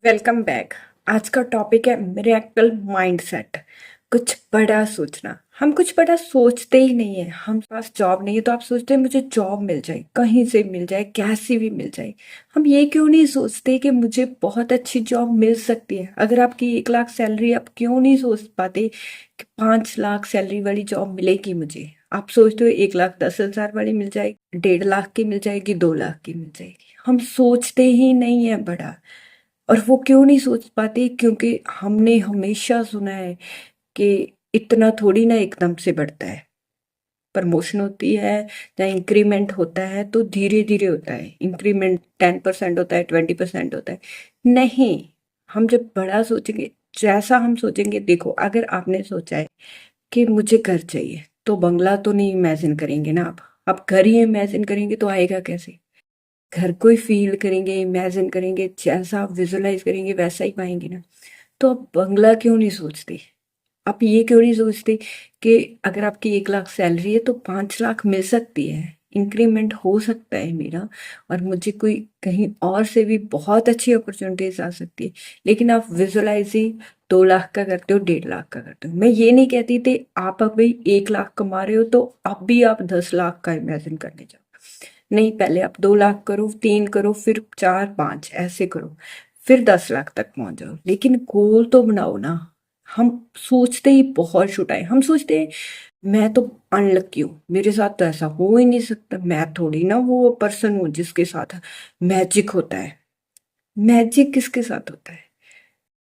Welcome back. आज का topic है मिरेकल माइंडसेट। कुछ बड़ा सोचना। हम कुछ बड़ा सोचते ही नहीं है। हम पास जॉब नहीं है तो आप सोचते हैं मुझे जॉब मिल जाए, कहीं से मिल जाए, कैसी भी मिल जाए। हम ये क्यों नहीं सोचते कि मुझे बहुत अच्छी जॉब मिल सकती है। अगर आपकी 1 लाख सैलरी, आप क्यों नहीं सोच पाते कि 5 लाख सैलरी वाली जॉब मिलेगी मुझे। आप सोचते हो 1,10,000 वाली मिल जाएगी, 1.5 लाख की मिल जाएगी, 2 लाख की मिल जाएगी। हम सोचते ही नहीं है बड़ा। और वो क्यों नहीं सोच पाते, क्योंकि हमने हमेशा सुना है कि इतना थोड़ी ना एकदम से बढ़ता है। प्रमोशन होती है या इंक्रीमेंट होता है तो धीरे धीरे होता है। इंक्रीमेंट 10% होता है, 20% होता है। नहीं, हम जब बड़ा सोचेंगे, जैसा हम सोचेंगे, देखो अगर आपने सोचा है कि मुझे घर चाहिए तो बंगला तो नहीं इमेजिन करेंगे ना आप घर ही इमेजिन करेंगे तो आएगा कैसे। घर को ही फील करेंगे, इमेजिन करेंगे, जैसा आप विजुलाइज करेंगे वैसा ही पाएंगे ना। तो आप बंगला क्यों नहीं सोचते। आप ये क्यों नहीं सोचते कि अगर आपकी 1 लाख सैलरी है तो 5 लाख मिल सकती है, इंक्रीमेंट हो सकता है मेरा, और मुझे कोई कहीं और से भी बहुत अच्छी अपॉर्चुनिटीज आ सकती है। लेकिन आप विजुलाइज ही 2 लाख का करते हो, 1.5 लाख का करते हो। मैं ये नहीं कहती थी आप अभी 1 लाख कमा रहे हो तो अब भी आप 10 लाख का इमेजिन करने जाओ। नहीं, पहले आप 2 लाख करो, 3 करो, फिर 4, 5 ऐसे करो, फिर 10 लाख तक पहुंच जाओ। लेकिन गोल तो बनाओ ना। हम सोचते ही बहुत छोटा है। हम सोचते हैं मैं तो अनलकी हूँ, मेरे साथ तो ऐसा हो ही नहीं सकता। मैं थोड़ी ना वो पर्सन हूँ जिसके साथ मैजिक होता है। मैजिक किसके साथ होता है।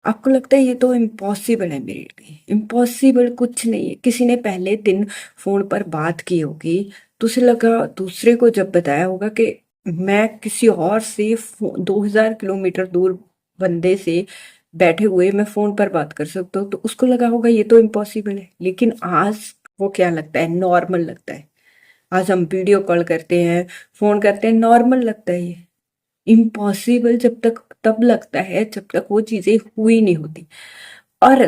आपको लगता है ये तो इम्पॉसिबल है मेरे लिए। इम्पॉसिबल कुछ नहीं है। किसी ने पहले दिन फोन पर बात की होगी तो उसे लगा, दूसरे को जब बताया होगा कि मैं किसी और से 2,000 किलोमीटर दूर बंदे से बैठे हुए मैं फोन पर बात कर सकता हूँ, तो उसको लगा होगा ये तो इम्पॉसिबल है। लेकिन आज वो क्या लगता है, नॉर्मल लगता है। आज हम वीडियो कॉल करते हैं, फोन करते हैं, नॉर्मल लगता है ये। इम्पॉसिबल जब तक तब लगता है जब तक वो चीजें हुई नहीं होती। और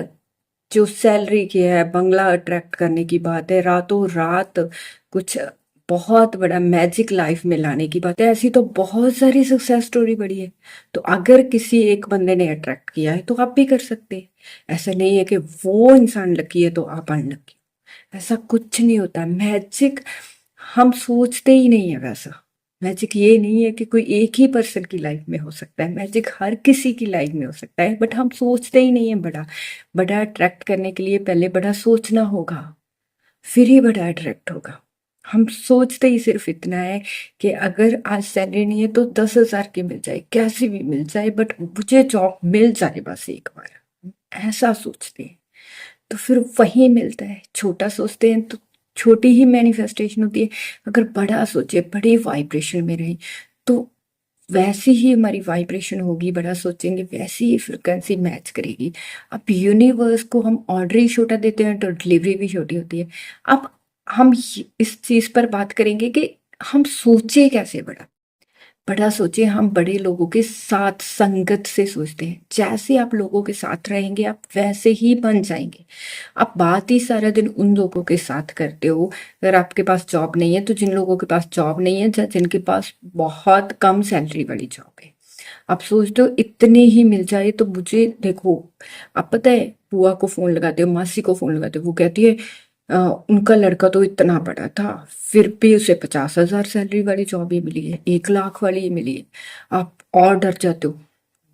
जो सैलरी की है, बंगला अट्रैक्ट करने की बात है, रातों रात कुछ बहुत बड़ा मैजिक लाइफ में लाने की बात है, ऐसी तो बहुत सारी सक्सेस स्टोरी बड़ी है। तो अगर किसी एक बंदे ने अट्रैक्ट किया है तो आप भी कर सकते हैं। ऐसा नहीं है कि वो इंसान लकी है तो आप अनलकी। ऐसा कुछ नहीं होता। मैजिक हम सोचते ही नहीं है वैसा। मैजिक ये नहीं है कि कोई एक ही पर्सन की लाइफ में हो सकता है। मैजिक हर किसी की लाइफ में हो सकता है, बट हम सोचते ही नहीं है बड़ा। बड़ा अट्रैक्ट करने के लिए पहले बड़ा सोचना होगा, फिर ही बड़ा अट्रैक्ट होगा। हम सोचते ही सिर्फ इतना है कि अगर आज सैलरी नहीं है तो 10,000 की मिल जाए, कैसी भी मिल जाए, बट मुझे जॉब मिल जाए बस एक बार। ऐसा सोचते हैं तो फिर वही मिलता है। छोटा सोचते हैं तो छोटी ही मैनिफेस्टेशन होती है। अगर बड़ा सोचे, बड़ी वाइब्रेशन में रहे, तो वैसी ही हमारी वाइब्रेशन होगी। बड़ा सोचेंगे वैसी ही फ्रिक्वेंसी मैच करेगी। अब यूनिवर्स को हम ऑर्डर ही छोटा देते हैं तो डिलीवरी भी छोटी होती है। अब हम इस चीज पर बात करेंगे कि हम सोचे कैसे बड़ा। बड़ा सोचे, हम बड़े लोगों के साथ संगत से सोचते हैं। जैसे आप लोगों के साथ रहेंगे आप वैसे ही बन जाएंगे। आप बात ही सारा दिन उन लोगों के साथ करते हो। अगर आपके पास जॉब नहीं है तो जिन लोगों के पास जॉब नहीं है, या जिनके पास बहुत कम सैलरी वाली जॉब है, आप सोचते हो इतनी ही मिल जाए तो मुझे देखो। आप पता है, बुआ को फोन लगाते हो, मासी को फोन लगाते हो, वो कहती है उनका लड़का तो इतना बड़ा था फिर भी उसे 50,000 सैलरी वाली जॉब ही मिली है, 1 लाख वाली ही मिली है। आप और डर जाते हो,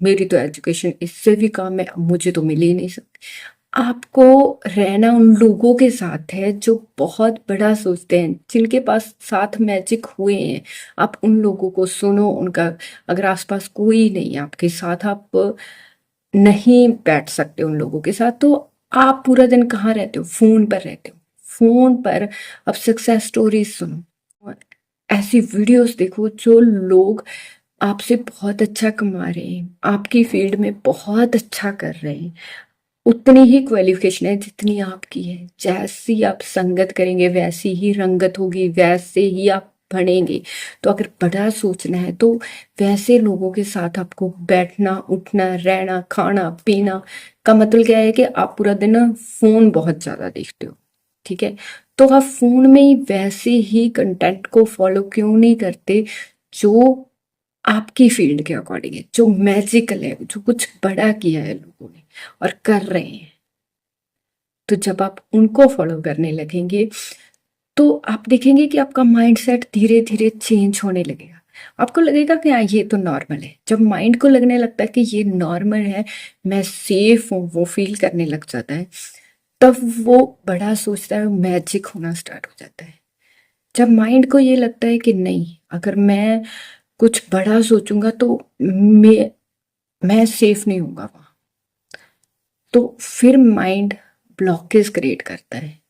मेरी तो एजुकेशन इससे भी कम है, मुझे तो मिल ही नहीं सकती। आपको रहना उन लोगों के साथ है जो बहुत बड़ा सोचते हैं, जिनके पास साथ मैजिक हुए हैं। आप उन लोगों को सुनो, उनका अगर आसपास कोई नहीं है आपके साथ, आप नहीं बैठ सकते उन लोगों के साथ, तो आप पूरा दिन कहाँ रहते हो, फोन पर रहते हो। फोन पर अब सक्सेस स्टोरीज सुनो और ऐसी वीडियोस देखो जो लोग आपसे बहुत अच्छा कमा रहे हैं, आपकी फील्ड में बहुत अच्छा कर रहे हैं। उतनी ही क्वालिफिकेशन है जितनी आपकी है। जैसी आप संगत करेंगे वैसी ही रंगत होगी, वैसे ही आप बढ़ेंगे। तो अगर बड़ा सोचना है तो वैसे लोगों के साथ आपको बैठना, उठना, रहना, खाना पीना का मतलब क्या है कि आप पूरा दिन ना फोन बहुत ज्यादा देखते हो, ठीक है। तो आप फोन में ही वैसे ही कंटेंट को फॉलो क्यों नहीं करते जो आपकी फील्ड के अकॉर्डिंग है, जो मैजिकल है, जो कुछ बड़ा किया है लोगों ने और कर रहे हैं। तो जब आप उनको फॉलो करने लगेंगे तो आप देखेंगे कि आपका माइंडसेट धीरे धीरे चेंज होने लगेगा। आपको लगेगा कि हाँ ये तो नॉर्मल है। जब माइंड को लगने लगता है कि ये नॉर्मल है, मैं सेफ हूँ, वो फील करने लग जाता है, तब वो बड़ा सोचता है, मैजिक होना स्टार्ट हो जाता है। जब माइंड को ये लगता है कि नहीं, अगर मैं कुछ बड़ा सोचूंगा तो मैं सेफ नहीं होऊंगा वहां, तो फिर माइंड ब्लॉकेज क्रिएट करता है,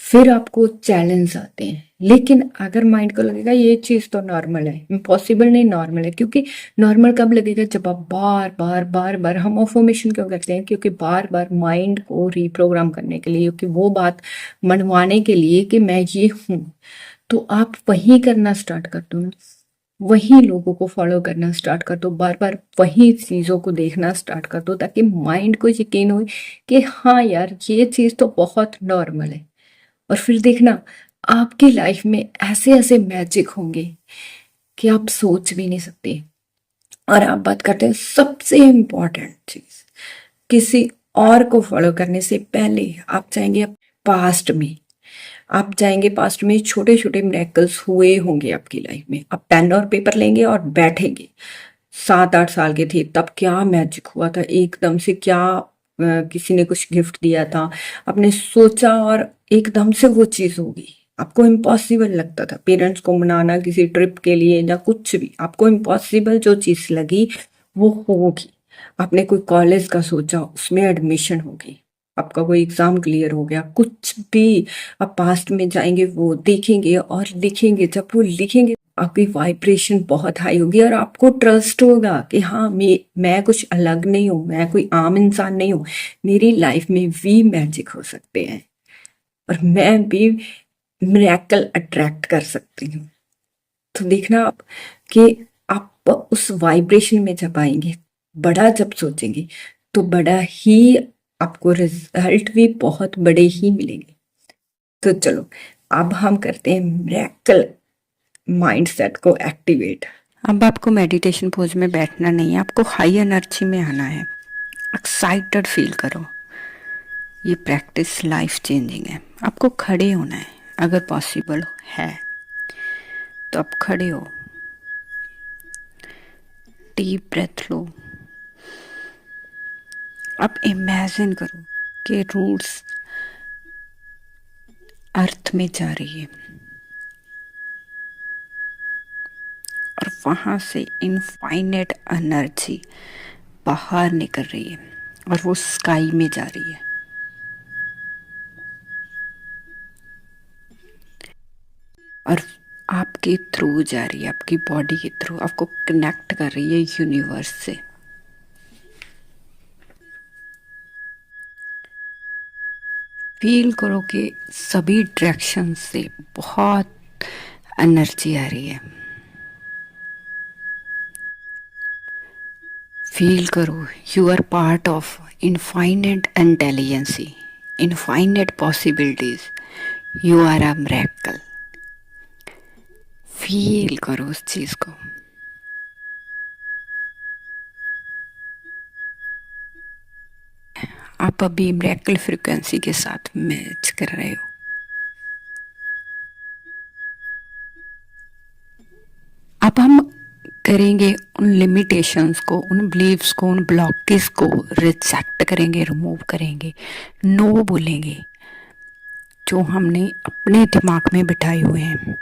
फिर आपको चैलेंज आते हैं। लेकिन अगर माइंड को लगेगा ये चीज तो नॉर्मल है, इम्पॉसिबल नहीं, नॉर्मल है, क्योंकि नॉर्मल कब लगेगा, जब आप बार बार बार बार, हम अफर्मेशन क्यों करते हैं, क्योंकि बार बार माइंड को रिप्रोग्राम करने के लिए, क्योंकि वो बात मनवाने के लिए कि मैं ये हूं। तो आप वही करना स्टार्ट कर दो ना, वही लोगों को फॉलो करना स्टार्ट कर दो, बार बार वही चीजों को देखना स्टार्ट कर दो, ताकि माइंड को यकीन हो कि हाँ यार ये चीज तो बहुत नॉर्मल है। और फिर देखना आपकी लाइफ में ऐसे ऐसे मैजिक होंगे कि आप सोच भी नहीं सकते। और आप बात करते हैं सबसे इम्पोर्टेंट चीज, किसी और को फॉलो करने से पहले आप चाहेंगे पास्ट में, आप जाएंगे पास्ट में, छोटे छोटे मिरेकल्स हुए होंगे आपकी लाइफ में। आप पेन और पेपर लेंगे और बैठेंगे, 7-8 साल के थे तब क्या मैजिक हुआ था, एकदम से क्या किसी ने कुछ गिफ्ट दिया था, आपने सोचा और एकदम से वो चीज होगी। आपको इम्पॉसिबल लगता था पेरेंट्स को मनाना किसी ट्रिप के लिए या कुछ भी, आपको इम्पॉसिबल जो चीज लगी वो होगी। आपने कोई कॉलेज का सोचा, उसमें एडमिशन होगी। आपका कोई एग्जाम क्लियर हो गया, कुछ भी आप पास्ट में जाएंगे, वो देखेंगे और लिखेंगे। जब वो लिखेंगे आपकी वाइब्रेशन बहुत हाई होगी और आपको ट्रस्ट होगा कि हाँ मैं कुछ अलग नहीं हूँ, मैं कोई आम इंसान नहीं हूँ, मेरी लाइफ में भी मैजिक हो सकते हैं और मैं भी मिरेकल अट्रैक्ट कर सकती हूँ। तो देखना आप कि आप उस वाइब्रेशन में जब आएंगे, बड़ा जब सोचेंगे, तो बड़ा ही आपको रिजल्ट भी बहुत बड़े ही मिलेंगे। तो चलो अब हम करते हैं मिरेकल माइंडसेट को एक्टिवेट। अब आपको मेडिटेशन पोज में बैठना नहीं है, आपको हाई एनर्जी में आना है, एक्साइटेड फील करो। ये प्रैक्टिस लाइफ चेंजिंग है। आपको खड़े होना है, अगर पॉसिबल है तो आप खड़े हो, डीप ब्रेथ लो। अब इमेजिन करो कि रूट्स अर्थ में जा रही है और वहां से इनफाइनेट एनर्जी बाहर निकल रही है और वो स्काई में जा रही है। और आपके थ्रू जा रही है, आपकी बॉडी के थ्रू आपको कनेक्ट कर रही है यूनिवर्स से। फील करो कि सभी डायरेक्शन से बहुत एनर्जी आ रही है। फील करो you are part of infinite intelligence, infinite possibilities. You are a miracle. Feel करो उस चीज को। आप अभी मिरेकल फ्रीक्वेंसी के साथ मैच कर रहे हो। अब हम करेंगे उन लिमिटेशंस को, उन बिलीव्स को, उन ब्लॉकेज को रिजेक्ट करेंगे, रिमूव करेंगे, नो बोलेंगे जो हमने अपने दिमाग में बिठाए हुए हैं।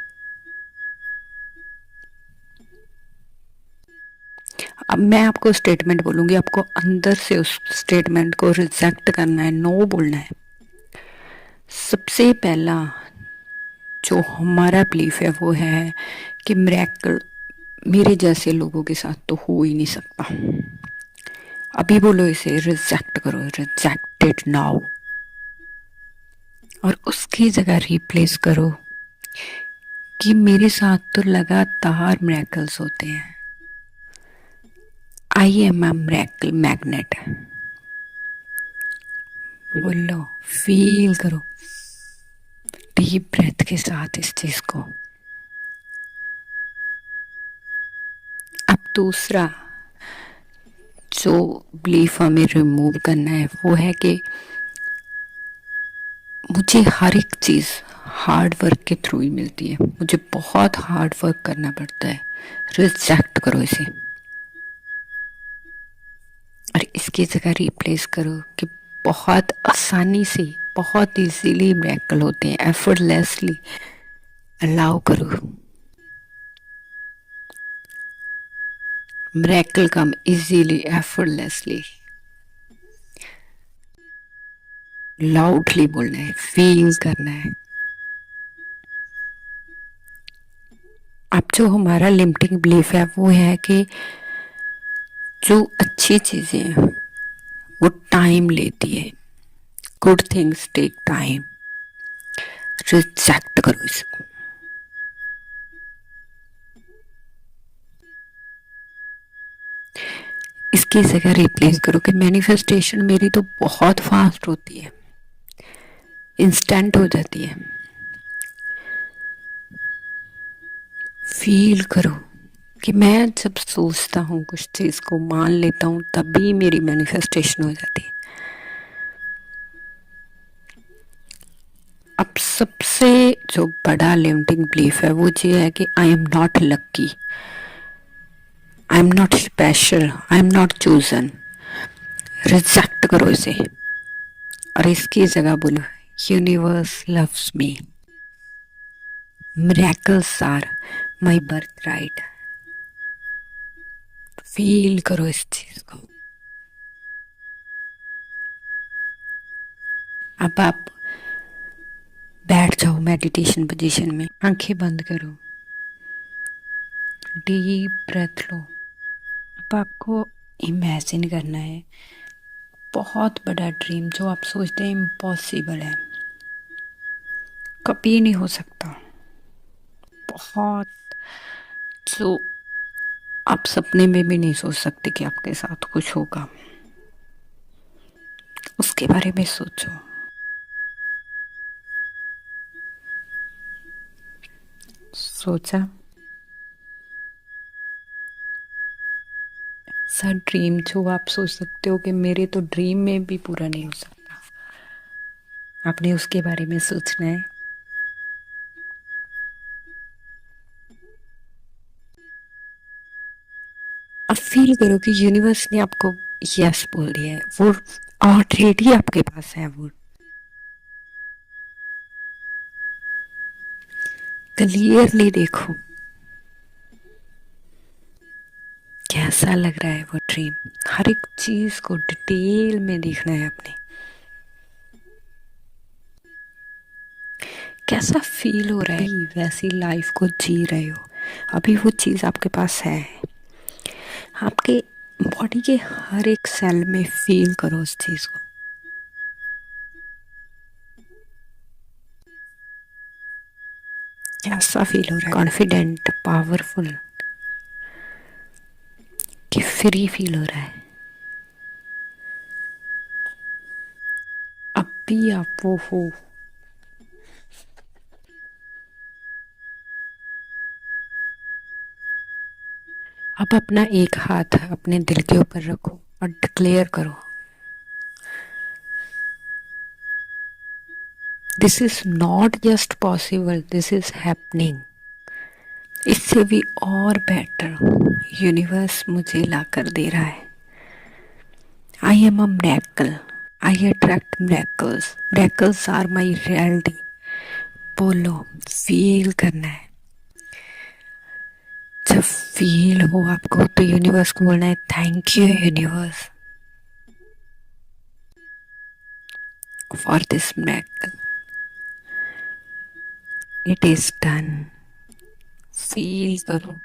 अब मैं आपको स्टेटमेंट बोलूंगी, आपको अंदर से उस स्टेटमेंट को रिजेक्ट करना है, नो बोलना है। सबसे पहला जो हमारा बिलीफ है वो है कि मिरेकल मेरे जैसे लोगों के साथ तो हो ही नहीं सकता। अभी बोलो इसे, रिजेक्ट करो, रिजेक्टेड नाउ। और उसकी जगह रिप्लेस करो कि मेरे साथ तो लगातार मिरेकल्स होते हैं। आई एम अ मिरेकल मैग्नेट। बोलो, फील करो डीप ब्रेथ के साथ इस चीज को। दूसरा जो बिलीफ हमें रिमूव करना है वो है कि मुझे हर एक चीज़ हार्ड वर्क के थ्रू ही मिलती है, मुझे बहुत हार्ड वर्क करना पड़ता है। रिजेक्ट करो इसे और इसकी जगह रिप्लेस करो कि बहुत आसानी से, बहुत इजीली मिरेकल होते हैं, एफर्टलेसली अलाउ करो। मिरेकल कम इजीली, एफर्टलेसली। लाउडली बोलना है, फील करना है। अब जो हमारा लिमिटिंग बिलीफ है वो है कि जो अच्छी चीजें हैं वो टाइम लेती है, good things take time. Reject करो इसको। इसकी जगह रिप्लेस करो कि मैनिफेस्टेशन मेरी तो बहुत फास्ट होती है, इंस्टेंट हो जाती है। फील करो कि मैं जब सोचता हूँ कुछ चीज को, मान लेता हूँ, तभी मेरी मैनिफेस्टेशन हो जाती है। अब सबसे जो बड़ा लिमिटिंग बिलीफ है वो ये है कि I am not lucky, I am not special, I am not chosen. Reject करो इसे और इसकी जगह बोलो universe loves me, miracles are my birth right. Feel करो इस चीज को। अब आप बैठ जाओ मेडिटेशन पोजीशन में, आंखें बंद करो, डीप ब्रेथ लो। अब आपको इमेजिन करना है बहुत बड़ा ड्रीम जो आप सोचते हैं इम्पॉसिबल है, कभी नहीं हो सकता, बहुत, जो आप सपने में भी नहीं सोच सकते कि आपके साथ कुछ होगा, उसके बारे में सोचो। सोचा? ऐसा ड्रीम जो आप सोच सकते हो कि मेरे तो ड्रीम में भी पूरा नहीं हो सकता, आपने उसके बारे में सोचना है। अब फील करो कि यूनिवर्स ने आपको यस बोल दिया है, वो ऑलरेडी आपके पास है। वो क्लियरली देखो कैसा लग रहा है वो ड्रीम, हर एक चीज को डिटेल में देखना है अपने, कैसा फील हो रहा है, वैसी लाइफ को जी रहे हो, अभी वो चीज आपके पास है, आपके बॉडी के हर एक सेल में फील करो उस चीज को। कैसा फील हो रहा है, कॉन्फिडेंट, पावरफुल कि फ्री फील हो रहा है। अब भी आप वो हो, अब अपना एक हाथ अपने दिल के ऊपर रखो और डिक्लेयर करो this is not just possible, this is happening. इससे भी और बेटर यूनिवर्स मुझे ला कर दे रहा है। I am a miracle, I attract miracles, miracles are my reality. बोलो, फील करना है। जब फील हो आपको तो यूनिवर्स को बोलना है thank you universe for this miracle, it is done. Feel करो।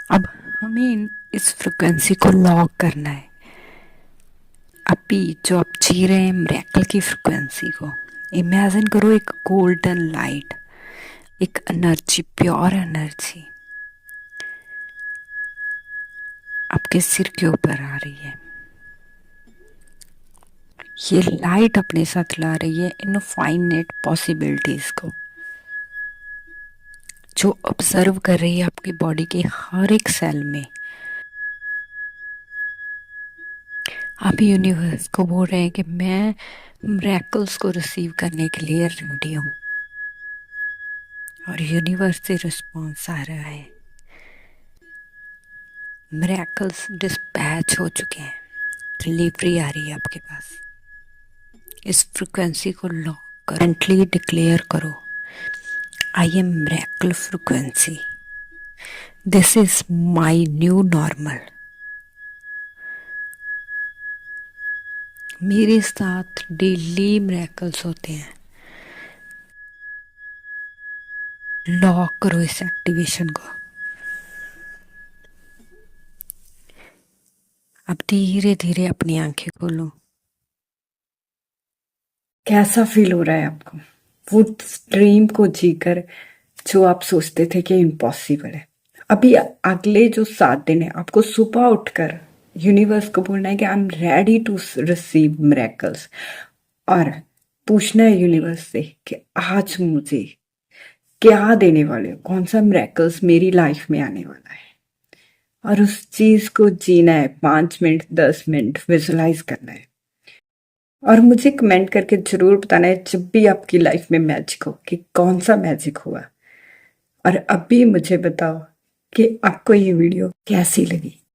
अब हमें इस फ्रिक्वेंसी को लॉक करना है। अभी जो आप जी रहे हैं मिरेकल की फ्रिक्वेंसी को इमेजिन करो, एक गोल्डन लाइट, एक एनर्जी, प्योर एनर्जी आपके सिर के ऊपर आ रही है। ये लाइट अपने साथ ला रही है इनफाइनाइट पॉसिबिलिटीज को। जो ऑब्जर्व कर रही है आपकी बॉडी के हर एक सेल में। आप यूनिवर्स को बोल रहे हैं कि मैं मिरेकल्स को रिसीव करने के लिए रेडी हूँ, और यूनिवर्स से रिस्पॉन्स आ रहा है, मिरेकल्स डिस्पैच हो चुके हैं, डिलीवरी आ रही है आपके पास। इस फ्रिक्वेंसी को लॉक करंटली डिक्लेयर करो, I am miracle frequency, this is my new normal. मेरे साथ डेली मिरेकल्स होते हैं। लॉक करो इस एक्टिवेशन को। अब धीरे धीरे अपनी आंखें खोलो। कैसा फील हो रहा है आपको वो ड्रीम को जीकर जो आप सोचते थे कि इम्पॉसिबल है? अभी अगले जो 7 दिन है आपको सुबह उठकर यूनिवर्स को बोलना है कि I am ready to receive miracles, और पूछना है यूनिवर्स से कि आज मुझे क्या देने वाले हो, कौन सा मिरेकल्स मेरी लाइफ में आने वाला है, और उस चीज को जीना है। 5 मिनट 10 मिनट विजुलाइज करना है, और मुझे कमेंट करके जरूर बताना है जब भी आपकी लाइफ में मैजिक हो कि कौन सा मैजिक हुआ। और अभी मुझे बताओ कि आपको ये वीडियो कैसी लगी।